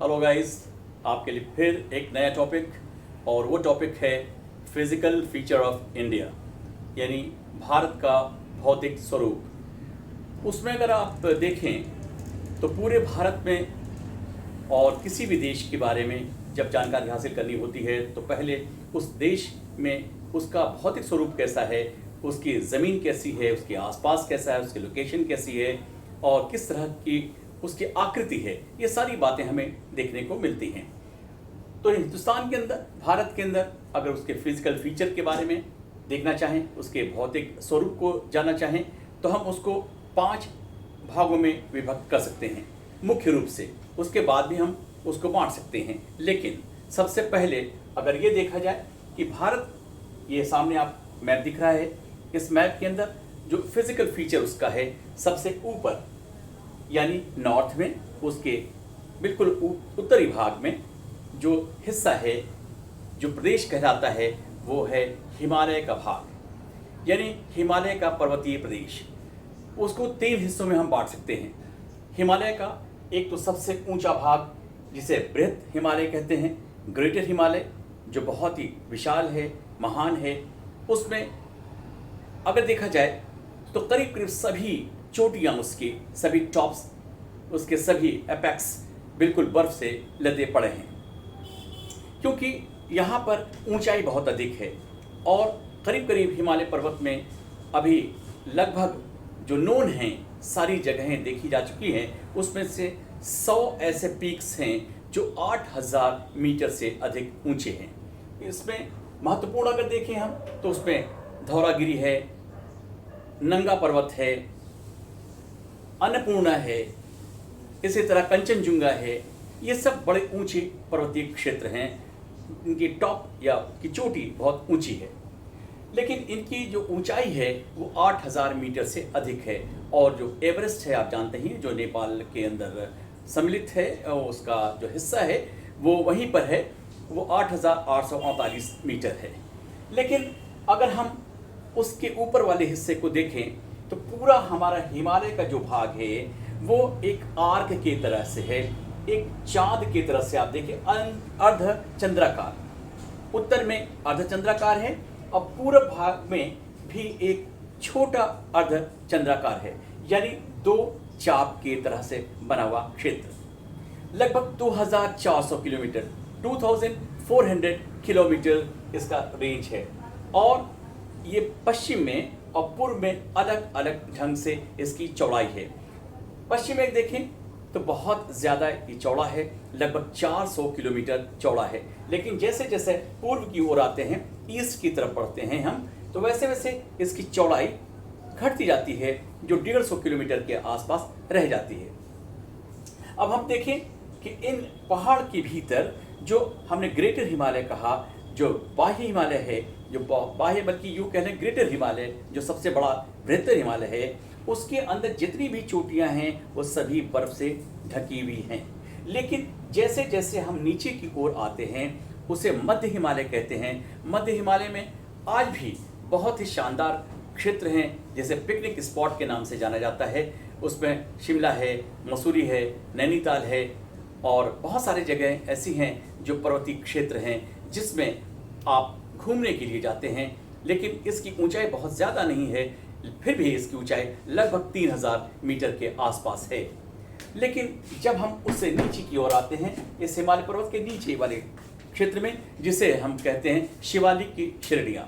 Hello guys, आपके लिए फिर एक नया टॉपिक और वो टॉपिक है फिजिकल फीचर ऑफ इंडिया, यानी भारत का भौतिक स्वरूप। उसमें अगर आप देखें तो पूरे भारत में और किसी भी देश के बारे में जब जानकारी हासिल करनी होती है तो पहले उस देश में उसका भौतिक स्वरूप कैसा है, उसकी ज़मीन कैसी है, उसके आसपास कैसा है, उसकी लोकेशन कैसी है और किस तरह की उसकी आकृति है, ये सारी बातें हमें देखने को मिलती हैं। तो हिंदुस्तान के अंदर, भारत के अंदर अगर उसके फिजिकल फीचर के बारे में देखना चाहें, उसके भौतिक स्वरूप को जानना चाहें तो हम उसको 5 भागों में विभक्त कर सकते हैं मुख्य रूप से। उसके बाद भी हम उसको बांट सकते हैं, लेकिन सबसे पहले अगर ये देखा जाए कि भारत, ये सामने आप मैप दिख रहा है, इस मैप के अंदर जो फिजिकल फीचर उसका है सबसे ऊपर यानी नॉर्थ में, उसके बिल्कुल उत्तरी भाग में जो हिस्सा है, जो प्रदेश कहलाता है, वो है हिमालय का भाग, यानी हिमालय का पर्वतीय प्रदेश। उसको 3 हिस्सों में हम बांट सकते हैं। हिमालय का एक तो सबसे ऊंचा भाग जिसे बृहत हिमालय कहते हैं, ग्रेटर हिमालय, जो बहुत ही विशाल है, महान है। उसमें अगर देखा जाए तो करीब करीब सभी चोटियाँ उसकी, सभी टॉप्स उसके, सभी एपेक्स बिल्कुल बर्फ से लदे पड़े हैं, क्योंकि यहाँ पर ऊंचाई बहुत अधिक है। और करीब करीब हिमालय पर्वत में अभी लगभग जो नोन हैं, सारी जगहें देखी जा चुकी हैं, उसमें से 100 ऐसे पीक्स हैं जो 8000 मीटर से अधिक ऊंचे हैं। इसमें महत्वपूर्ण अगर देखें हम तो उसमें धौलागिरी है, नंगा पर्वत है, अन्नपूर्णा है, इसी तरह कंचनजुंगा है। ये सब बड़े ऊंचे पर्वतीय क्षेत्र हैं, इनकी टॉप या की चोटी बहुत ऊंची है, लेकिन इनकी जो ऊंचाई है वो 8000 मीटर से अधिक है। और जो एवरेस्ट है, आप जानते हैं, जो नेपाल के अंदर सम्मिलित है, उसका जो हिस्सा है वो वहीं पर है, वो 8848 मीटर है। लेकिन अगर हम उसके ऊपर वाले हिस्से को देखें तो पूरा हमारा हिमालय का जो भाग है वो एक आर्क की तरह से है, एक चांद की तरह से। आप देखिए, अर्धचंद्राकार, उत्तर में अर्धचंद्राकार है और पूर्व भाग में भी एक छोटा अर्धचंद्राकार है, यानी 2 चाप की तरह से बना हुआ क्षेत्र। लगभग 2400 किलोमीटर, 2400 किलोमीटर इसका रेंज है। और ये पश्चिम में और पूर्व में अलग अलग ढंग से इसकी चौड़ाई है। पश्चिम में देखें तो बहुत ज़्यादा ये चौड़ा है, लगभग 400 किलोमीटर चौड़ा है। लेकिन जैसे जैसे पूर्व की ओर आते हैं, ईस्ट की तरफ बढ़ते हैं हम, तो वैसे वैसे इसकी चौड़ाई घटती जाती है, जो 150 किलोमीटर के आसपास रह जाती है। अब हम देखें कि इन पहाड़ के भीतर जो हमने ग्रेटर हिमालय कहा, जो बाह्य हिमालय है, जो बाह्य बल्कि यूँ कह लें ग्रेटर हिमालय, जो सबसे बड़ा बृहत्तर हिमालय है, उसके अंदर जितनी भी चोटियां हैं वो सभी बर्फ से ढकी हुई हैं। लेकिन जैसे जैसे हम नीचे की ओर आते हैं उसे मध्य हिमालय कहते हैं। मध्य हिमालय में आज भी बहुत ही शानदार क्षेत्र हैं, जैसे पिकनिक स्पॉट के नाम से जाना जाता है। उसमें शिमला है, मसूरी है, नैनीताल है और बहुत सारी जगह ऐसी हैं जो पर्वतीय क्षेत्र हैं जिसमें आप घूमने के लिए जाते हैं। लेकिन इसकी ऊंचाई बहुत ज़्यादा नहीं है, फिर भी इसकी ऊंचाई लगभग 3000 मीटर के आसपास है। लेकिन जब हम उससे नीचे की ओर आते हैं, इस हिमालय पर्वत के नीचे वाले क्षेत्र में, जिसे हम कहते हैं शिवालिक की श्रेणियाँ।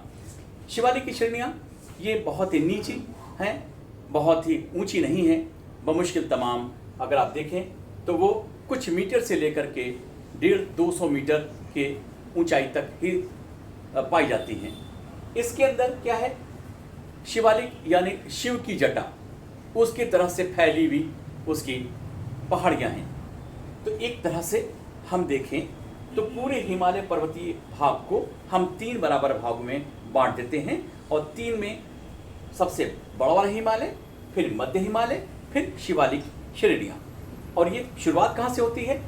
शिवालिक की श्रेणियाँ ये बहुत ही नीची हैं, बहुत ही ऊंची नहीं है, बमुश्किल तमाम अगर आप देखें तो वो कुछ मीटर से लेकर के 150-200 मीटर के ऊंचाई तक ही पाई जाती हैं। इसके अंदर क्या है, शिवालिक यानी शिव की जटा, उसकी तरह से फैली हुई उसकी पहाड़ियाँ हैं। तो एक तरह से हम देखें तो पूरे हिमालय पर्वतीय भाग को हम 3 बराबर भागों में बांट देते हैं, और 3 में सबसे बड़ा वाला हिमालय, फिर मध्य हिमालय, फिर शिवालिक श्रेणियाँ। और ये शुरुआत कहाँ से होती है,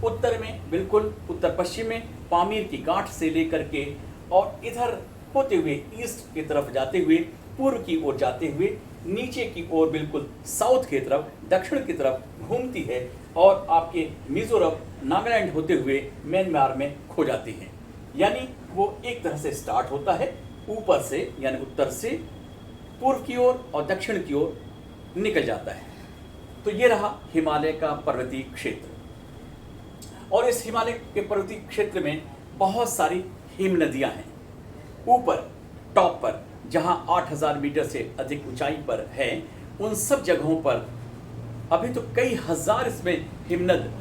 उत्तर में, बिल्कुल उत्तर पश्चिम में पामीर की गांठ से लेकर के और इधर होते हुए ईस्ट की तरफ जाते हुए पूर्व की ओर जाते हुए नीचे की ओर बिल्कुल साउथ की तरफ, दक्षिण की तरफ घूमती है और आपके मिजोरम, नागालैंड होते हुए म्यांमार में खो जाती हैं। यानी वो एक तरह से स्टार्ट होता है ऊपर से, यानी उत्तर से पूर्व की ओर और दक्षिण की ओर निकल जाता है। तो ये रहा हिमालय का पर्वतीय क्षेत्र। और इस हिमालय के पर्वतीय क्षेत्र में बहुत सारी हिम नदियां हैं। ऊपर टॉप पर जहां 8000 मीटर से अधिक ऊंचाई पर है, उन सब जगहों पर अभी तो कई हजार इसमें हिमनद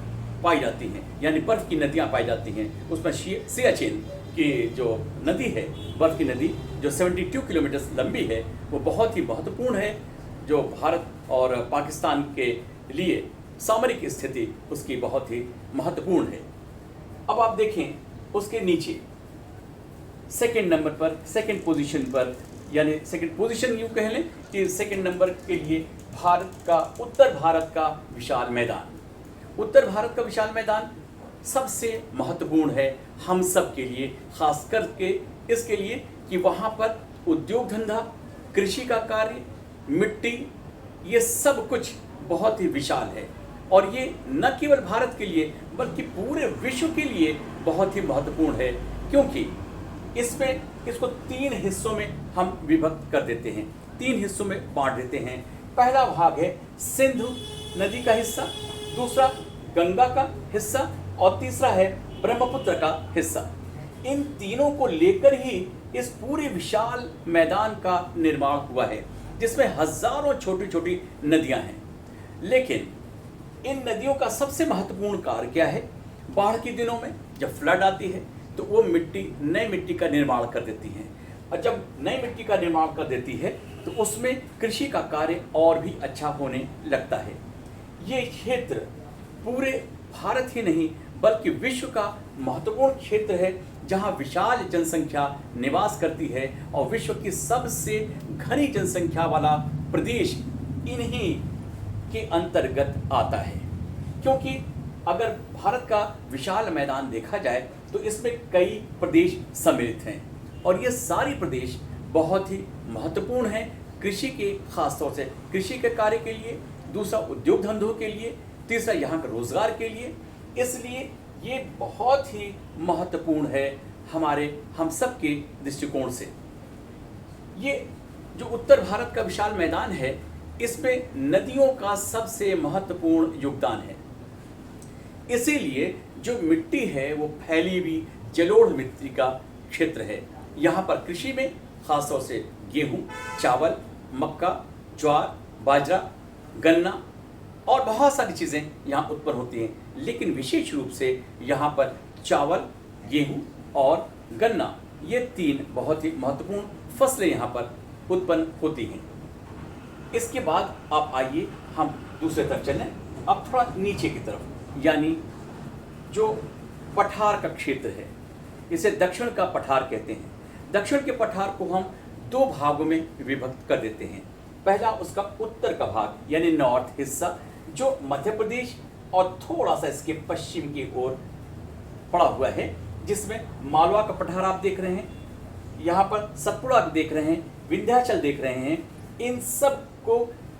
पाई जाती हैं, यानी बर्फ की नदियां पाई जाती हैं। उसमें सियाचिन की जो नदी है, बर्फ की नदी जो 72 किलोमीटर लंबी है, वो बहुत ही महत्वपूर्ण है, जो भारत और पाकिस्तान के लिए सामरिक स्थिति उसकी बहुत ही महत्वपूर्ण है। अब आप देखें उसके नीचे सेकंड नंबर पर, सेकंड पोजीशन पर, यानी सेकंड पोजीशन यूँ कह लें कि सेकंड नंबर के लिए भारत का, उत्तर भारत का विशाल मैदान। उत्तर भारत का विशाल मैदान सबसे महत्वपूर्ण है हम सब के लिए, खास करके इसके लिए कि वहाँ पर उद्योग धंधा, कृषि का कार्य, मिट्टी, ये सब कुछ बहुत ही विशाल है। और ये न केवल भारत के लिए बल्कि पूरे विश्व के लिए बहुत ही महत्वपूर्ण है, क्योंकि इसमें इसको 3 हिस्सों में हम विभक्त कर देते हैं, 3 हिस्सों में बांट देते हैं। पहला भाग है सिंधु नदी का हिस्सा, दूसरा गंगा का हिस्सा और तीसरा है ब्रह्मपुत्र का हिस्सा। इन तीनों को लेकर ही इस पूरे विशाल मैदान का निर्माण हुआ है, जिसमें हजारों छोटी छोटी नदियां हैं। लेकिन इन नदियों का सबसे महत्वपूर्ण कार्य क्या है? बाढ़ के दिनों में जब फ्लड आती है तो वो नई मिट्टी का निर्माण कर देती हैं, और जब नई मिट्टी का निर्माण कर देती है तो उसमें कृषि का कार्य और भी अच्छा होने लगता है। ये क्षेत्र पूरे भारत ही नहीं बल्कि विश्व का महत्वपूर्ण क्षेत्र है, जहाँ विशाल जनसंख्या निवास करती है, और विश्व की सबसे घनी जनसंख्या वाला प्रदेश इन्हीं के अंतर्गत आता है। क्योंकि अगर भारत का विशाल मैदान देखा जाए तो इसमें कई प्रदेश सम्मिलित हैं, और ये सारी प्रदेश बहुत ही महत्वपूर्ण हैं कृषि के, खास तौर से कृषि के कार्य के लिए, दूसरा उद्योग धंधों के लिए, तीसरा यहाँ के रोजगार के लिए। इसलिए ये बहुत ही महत्वपूर्ण है हम सब के दृष्टिकोण से। ये जो उत्तर भारत का विशाल मैदान है, इसमें नदियों का सबसे महत्वपूर्ण योगदान है। इसीलिए जो मिट्टी है वो फैली हुई जलोढ़ मिट्टी का क्षेत्र है। यहाँ पर कृषि में खास तौर से गेहूँ, चावल, मक्का, ज्वार, बाजरा, गन्ना और बहुत सारी चीज़ें यहाँ उत्पन्न होती हैं। लेकिन विशेष रूप से यहाँ पर चावल, गेहूँ और गन्ना, ये 3 बहुत ही महत्वपूर्ण फसलें यहाँ पर उत्पन्न होती हैं। इसके बाद आप आइए हम दूसरे तरफ चलें। अब थोड़ा नीचे की तरफ, यानी जो पठार का क्षेत्र है, इसे दक्षिण का पठार कहते हैं। दक्षिण के पठार को हम 2 भागों में विभक्त कर देते हैं। पहला उसका उत्तर का भाग यानी नॉर्थ हिस्सा, जो मध्य प्रदेश और थोड़ा सा इसके पश्चिम की ओर पड़ा हुआ है, जिसमें मालवा का पठार आप देख रहे हैं, यहाँ पर सतपुड़ा देख रहे हैं, विंध्याचल देख रहे हैं। इन सब को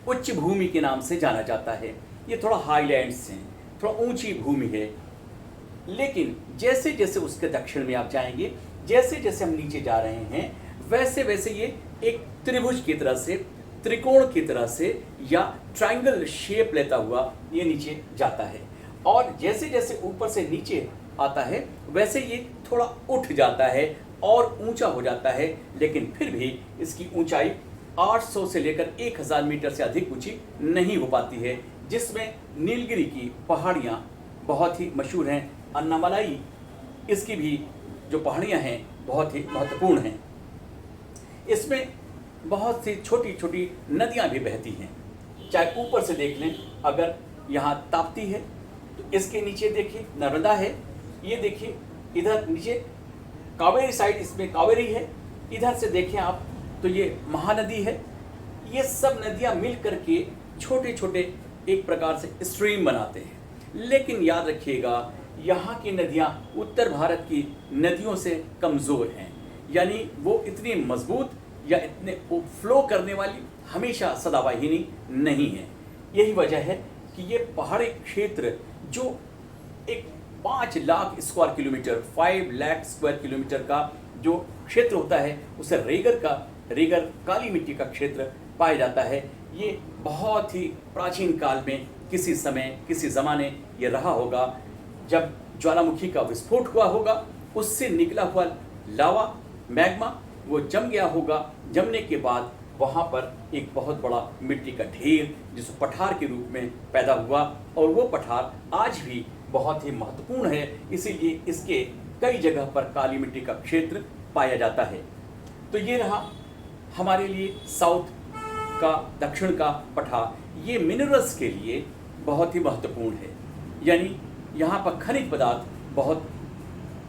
उच्च भूमि के नाम से जाना जाता है। ये थोड़ा हाईलैंड्स हैं, थोड़ा ऊंची भूमि है। लेकिन जैसे जैसे उसके दक्षिण में आप जाएंगे, जैसे जैसे हम नीचे जा रहे हैं, वैसे वैसे ये एक त्रिभुज की तरह से, त्रिकोण की तरह से या ट्रायंगल शेप लेता हुआ ये नीचे जाता है। और जैसे जैसे ऊपर से नीचे आता है वैसे ये थोड़ा उठ जाता है और ऊंचा हो जाता है। लेकिन फिर भी इसकी ऊंचाई 800 से लेकर 1000 मीटर से अधिक ऊंची नहीं हो पाती है, जिसमें नीलगिरी की पहाड़ियाँ बहुत ही मशहूर हैं। अन्नामलाई इसकी भी जो पहाड़ियाँ हैं बहुत ही महत्वपूर्ण हैं। इसमें बहुत सी छोटी छोटी नदियाँ भी बहती हैं। चाहे ऊपर से देख लें, अगर यहाँ ताप्ती है तो इसके नीचे देखिए नर्मदा है, ये देखिए इधर नीचे कावेरी साइड, इसमें कावेरी है, इधर से देखें आप तो ये महानदी है। ये सब नदियाँ मिल करके छोटे छोटे एक प्रकार से स्ट्रीम बनाते हैं। लेकिन याद रखिएगा, यहाँ की नदियाँ उत्तर भारत की नदियों से कमज़ोर हैं, यानी वो इतनी मजबूत, या इतने फ्लो करने वाली हमेशा सदाबहार नहीं है। यही वजह है कि ये पहाड़ी क्षेत्र जो एक 5 lakh square kilometre 5 lakh square kilometre का जो क्षेत्र होता है उसे रेगर काली मिट्टी का क्षेत्र पाया जाता है। ये बहुत ही प्राचीन काल में किसी समय किसी ज़माने ये रहा होगा, जब ज्वालामुखी का विस्फोट हुआ होगा, उससे निकला हुआ लावा मैग्मा वो जम गया होगा। जमने के बाद वहाँ पर एक बहुत बड़ा मिट्टी का ढेर जिसको पठार के रूप में पैदा हुआ, और वो पठार आज भी बहुत ही महत्वपूर्ण है। इसीलिए इसके कई जगह पर काली मिट्टी का क्षेत्र पाया जाता है। तो ये रहा हमारे लिए साउथ का, दक्षिण का पठार। ये मिनरल्स के लिए बहुत ही महत्वपूर्ण है, यानी यहाँ पर खनिज पदार्थ बहुत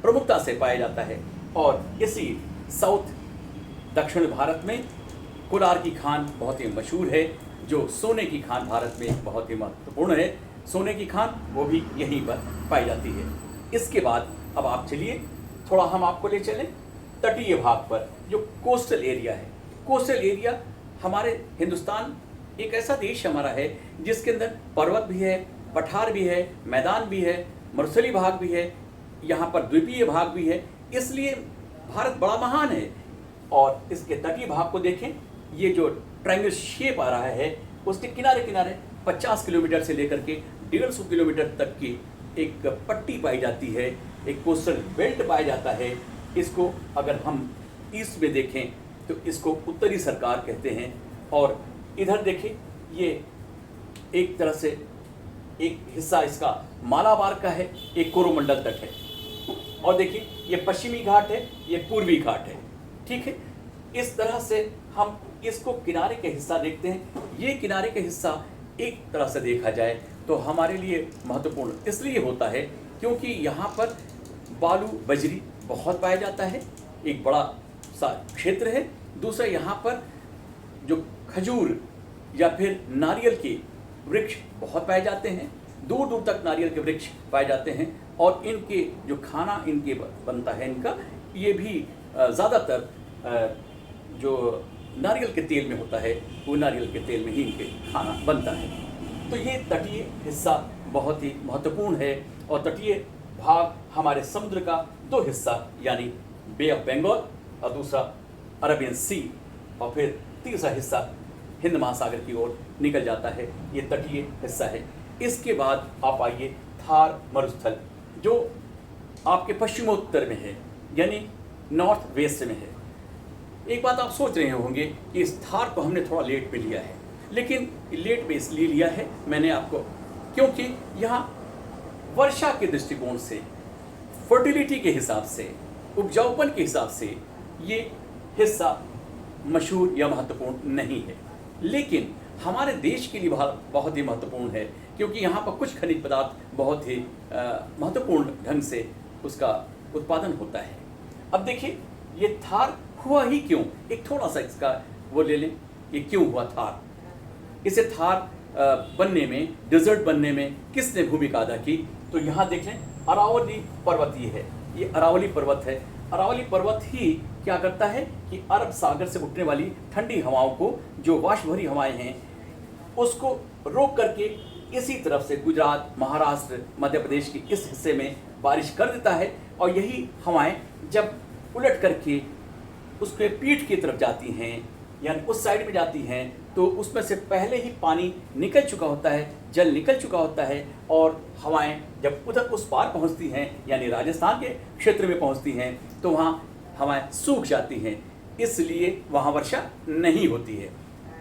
प्रमुखता से पाया जाता है। और इसी साउथ दक्षिण भारत में कोलार की खान बहुत ही मशहूर है, जो सोने की खान भारत में बहुत ही महत्वपूर्ण है। सोने की खान वो भी यहीं पर पाई जाती है। इसके बाद अब आप चलिए थोड़ा हम आपको ले चलें तटीय भाग पर, जो कोस्टल एरिया है। कोस्टल एरिया हमारे हिंदुस्तान एक ऐसा देश हमारा है जिसके अंदर पर्वत भी है, पठार भी है, मैदान भी है, मरुस्थलीय भाग भी है, यहाँ पर द्वीपीय भाग भी है। इसलिए भारत बड़ा महान है। और इसके तटीय भाग को देखें, ये जो ट्रायंगल शेप आ रहा है उसके किनारे किनारे 50 किलोमीटर से लेकर के 150 किलोमीटर तक की एक पट्टी पाई जाती है, एक कोस्टल बेल्ट पाया जाता है। इसको अगर हम ईस्ट में देखें तो इसको उत्तरी सरकार कहते हैं, और इधर देखें ये एक तरह से एक हिस्सा इसका मालाबार का है, एक कोरोमंडल तक है, और देखिए ये पश्चिमी घाट है, ये पूर्वी घाट है। ठीक है, इस तरह से हम इसको किनारे के हिस्सा देखते हैं। ये किनारे का हिस्सा एक तरह से देखा जाए तो हमारे लिए महत्वपूर्ण इसलिए होता है क्योंकि यहाँ पर बालू बजरी बहुत पाया जाता है, एक बड़ा सा क्षेत्र है। दूसरा, यहाँ पर जो खजूर या फिर नारियल के वृक्ष बहुत पाए जाते हैं, दूर दूर तक नारियल के वृक्ष पाए जाते हैं। और इनके जो खाना इनके बनता है इनका, ये भी ज़्यादातर जो नारियल के तेल में होता है, वो नारियल के तेल में ही इनके खाना बनता है। तो ये तटीय हिस्सा बहुत ही महत्वपूर्ण है। और तटीय भाग हमारे समुद्र का 2 हिस्सा, यानी बे ऑफ बंगाल और दूसरा अरबियन सी, और फिर तीसरा हिस्सा हिंद महासागर की ओर निकल जाता है। ये तटीय हिस्सा है। इसके बाद आप आइए थार मरुस्थल, जो आपके पश्चिमोत्तर में है, यानी नॉर्थ वेस्ट में है। एक बात आप सोच रहे होंगे कि इस थार को हमने थोड़ा लेट पे लिया है, लेकिन लेट पे इसलिए लिया है मैंने आपको क्योंकि यहाँ वर्षा के दृष्टिकोण से, फर्टिलिटी के हिसाब से, उपजाऊपन के हिसाब से ये हिस्सा मशहूर या महत्वपूर्ण नहीं है, लेकिन हमारे देश के लिए बहुत ही महत्वपूर्ण है क्योंकि यहाँ पर कुछ खनिज पदार्थ बहुत ही महत्वपूर्ण ढंग से उसका उत्पादन होता है। अब देखिए ये थार हुआ ही क्यों, एक थोड़ा सा इसका वो ले लें, ये क्यों हुआ थार। इसे थार बनने में, डेजर्ट बनने में किसने भूमिका अदा की, तो यहाँ देख लें अरावली पर्वत ये है, ये अरावली पर्वत है। अरावली पर्वत ही क्या करता है कि अरब सागर से उठने वाली ठंडी हवाओं को, जो वाष्प भरी हवाएं हैं, उसको रोक करके इसी तरफ से गुजरात, महाराष्ट्र, मध्य प्रदेश के इस हिस्से में बारिश कर देता है। और यही हवाएं जब उलट करके उसके पीठ की तरफ जाती हैं, यानी उस साइड में जाती हैं, तो उसमें से पहले ही पानी निकल चुका होता है, जल निकल चुका होता है, और हवाएं जब उधर उस पार पहुंचती हैं, यानी राजस्थान के क्षेत्र में पहुंचती हैं, तो वहाँ हवाएं सूख जाती हैं, इसलिए वहाँ वर्षा नहीं होती है।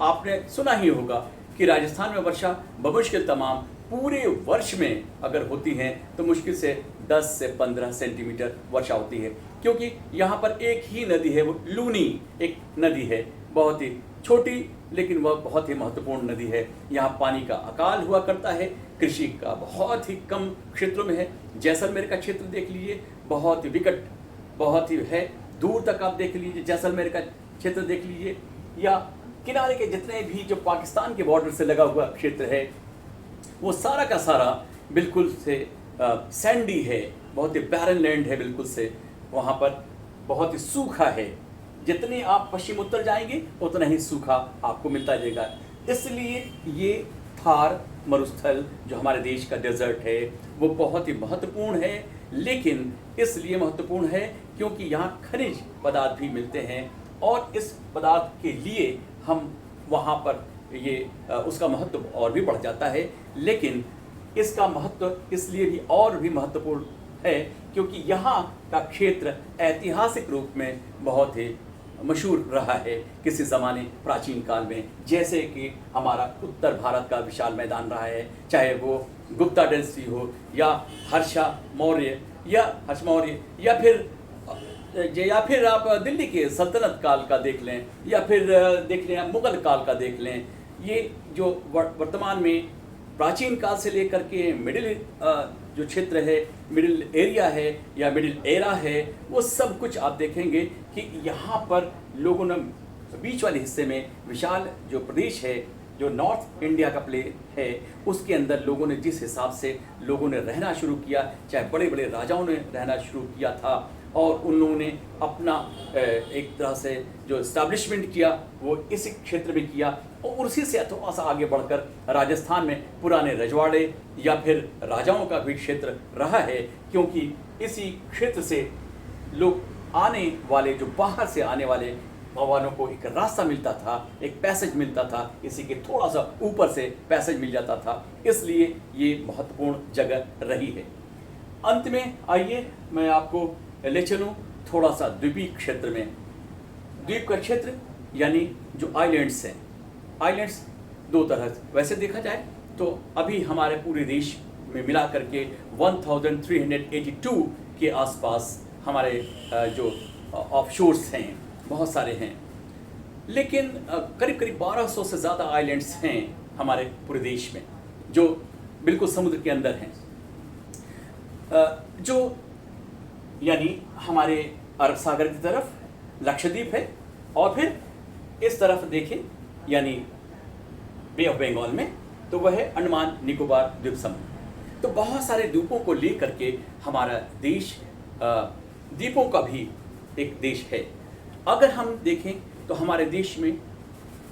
आपने सुना ही होगा कि राजस्थान में वर्षा बमुश्किल तमाम पूरे वर्ष में अगर होती हैं तो मुश्किल से 10 से 15 सेंटीमीटर वर्षा होती है, क्योंकि यहाँ पर एक ही नदी है, वो लूनी एक नदी है, बहुत ही छोटी लेकिन वह बहुत ही महत्वपूर्ण नदी है। यहाँ पानी का अकाल हुआ करता है, कृषि का बहुत ही कम क्षेत्रों में है। जैसलमेर का क्षेत्र देख लीजिए, बहुत ही विकट, बहुत ही है, दूर तक आप देख लीजिए, जैसलमेर का क्षेत्र देख लीजिए, या किनारे के जितने भी जो पाकिस्तान के बॉर्डर से लगा हुआ क्षेत्र है, वो सारा का सारा बिल्कुल से सैंडी है, बहुत ही बैरन लैंड है, बिल्कुल से वहाँ पर बहुत ही सूखा है। जितने आप पश्चिम उत्तर जाएंगे उतना ही सूखा आपको मिलता जाएगा। इसलिए ये थार मरुस्थल जो हमारे देश का डेजर्ट है वो बहुत ही महत्वपूर्ण है। लेकिन इसलिए महत्वपूर्ण है क्योंकि यहाँ खनिज पदार्थ भी मिलते हैं और इस पदार्थ के लिए हम वहाँ पर उसका महत्व और भी बढ़ जाता है। लेकिन इसका महत्व इसलिए भी और भी महत्वपूर्ण है क्योंकि यहाँ का क्षेत्र ऐतिहासिक रूप में बहुत ही मशहूर रहा है किसी ज़माने प्राचीन काल में। जैसे कि हमारा उत्तर भारत का विशाल मैदान रहा है, चाहे वो गुप्ता डायनेस्टी हो या हर्ष मौर्य या फिर आप दिल्ली के सल्तनत काल का देख लें या फिर देख लें मुग़ल काल का देख लें। ये जो वर्तमान में प्राचीन काल से लेकर के मिडिल जो क्षेत्र है, मिडिल एरिया है या मिडिल एरा है, वो सब कुछ आप देखेंगे कि यहाँ पर लोगों ने बीच वाले हिस्से में विशाल जो प्रदेश है, जो नॉर्थ इंडिया का प्ले है, उसके अंदर लोगों ने जिस हिसाब से लोगों ने रहना शुरू किया, चाहे बड़े बड़े राजाओं ने रहना शुरू किया था और उन्होंने अपना एक तरह से जो इस्टेब्लिशमेंट किया वो इसी क्षेत्र में किया। और उसी से थोड़ा सा आगे बढ़कर राजस्थान में पुराने रजवाड़े या फिर राजाओं का भी क्षेत्र रहा है, क्योंकि इसी क्षेत्र से लोग आने वाले, जो बाहर से आने वाले वालों को एक रास्ता मिलता था, एक पैसेज मिलता था, इसी के थोड़ा सा ऊपर से पैसेज मिल जाता था। इसलिए ये महत्वपूर्ण जगह रही है। अंत में आइए मैं आपको ले चलूँ थोड़ा सा द्वीपीय क्षेत्र में। द्वीप का क्षेत्र यानी जो आइलैंड्स हैं, आइलैंड्स दो तरह से वैसे देखा जाए तो अभी हमारे पूरे देश में मिला करके 1382 के आसपास हमारे जो ऑफशोर्स हैं बहुत सारे हैं। लेकिन करीब करीब 1200 से ज़्यादा आइलैंड्स हैं हमारे पूरे देश में जो बिल्कुल समुद्र के अंदर हैं, जो यानी हमारे अरब सागर की तरफ लक्षद्वीप है और फिर इस तरफ देखें यानी बे ऑफ बंगाल में तो वह है अंडमान निकोबार द्वीप समूह। तो बहुत सारे द्वीपों को लेकर के हमारा देश द्वीपों का भी एक देश है। अगर हम देखें तो हमारे देश में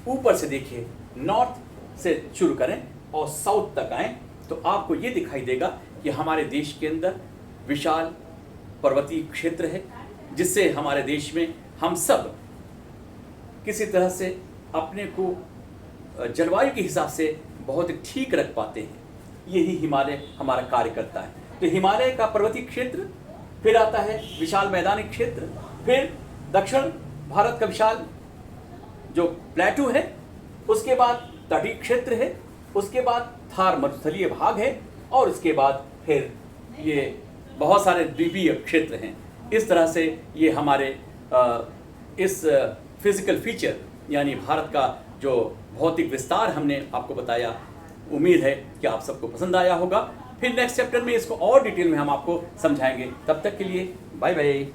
ऊपर से देखें, नॉर्थ से शुरू करें और साउथ तक आएँ तो आपको ये दिखाई देगा कि हमारे देश के अंदर विशाल पर्वतीय क्षेत्र है, जिससे हमारे देश में हम सब किसी तरह से अपने को जलवायु के हिसाब से बहुत ठीक रख पाते हैं। यही हिमालय हमारा कार्य करता है। तो हिमालय का पर्वतीय क्षेत्र, फिर आता है विशाल मैदानी क्षेत्र, फिर दक्षिण भारत का विशाल जो प्लेटू है, उसके बाद तटीय क्षेत्र है, उसके बाद थार मरुस्थलीय भाग है और उसके बाद फिर ये बहुत सारे द्वीपीय क्षेत्र हैं। इस तरह से ये हमारे इस फिजिकल फीचर यानी भारत का जो भौतिक विस्तार हमने आपको बताया, उम्मीद है कि आप सबको पसंद आया होगा। फिर नेक्स्ट चैप्टर में इसको और डिटेल में हम आपको समझाएंगे। तब तक के लिए बाय बाय।